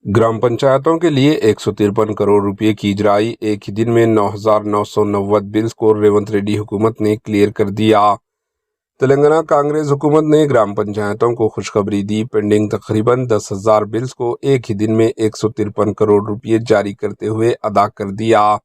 ग्राम पंचायतों के लिए 153 करोड़ रुपए की इजराई, एक ही दिन में 9,990 बिल्स को रेवंत रेड्डी हुकूमत ने क्लियर कर दिया। तेलंगाना कांग्रेस हुकूमत ने ग्राम पंचायतों को खुशखबरी दी। पेंडिंग तकरीबन 10,000 बिल्स को एक ही दिन में 153 करोड़ रुपए जारी करते हुए अदा कर दिया।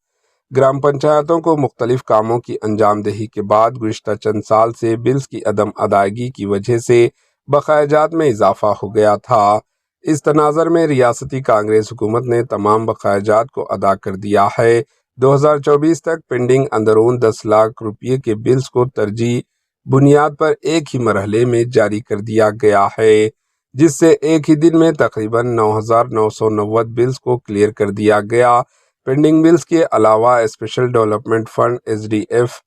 ग्राम पंचायतों को मुख्तलिफ कामों की अंजामदही के बाद गुज़िश्ता चंद साल से बिल्स की अदम अदायगी की वजह से बकायाजात में इजाफा हो गया था। इस तनाज़र में रियासती कांग्रेस हुकूमत ने तमाम बकायाजात को अदा कर दिया है। 2024 तक पेंडिंग अंदरून 10 लाख रुपये के बिल्स को तरजीह बुनियाद पर एक ही मरहले में जारी कर दिया गया है, जिससे एक ही दिन में तकरीबन 9,990 बिल्स को क्लियर कर दिया गया। पेंडिंग बिल्स के अलावा स्पेशल डेवलपमेंट फंड SDF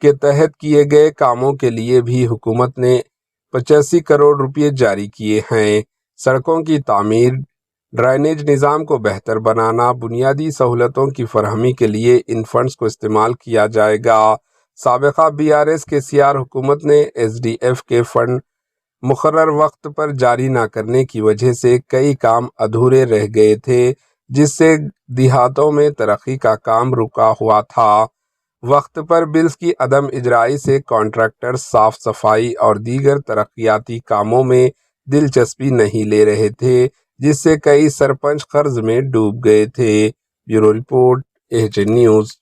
के तहत किए गए कामों के लिए भी हुकूमत ने 85 करोड़ रुपये जारी किए हैं। सड़कों की तामीर, ड्रेनेज निज़ाम को बेहतर बनाना, बुनियादी सहूलतों की फरहमी के लिए इन फंड्स को इस्तेमाल किया जाएगा। साबिक़ा BRS KCR हुकूमत ने SDF के फंड मुकर्रर वक्त पर जारी न करने की वजह से कई काम अधूरे रह गए थे, जिससे देहातों में तरक्की का काम रुका हुआ था। वक्त पर बिल्स की अदम इजराई से कॉन्ट्रैक्टर साफ सफाई और दीगर तरक्याती कामों में दिलचस्पी नहीं ले रहे थे, जिससे कई सरपंच कर्ज में डूब गए थे। Bureau report, AHN news.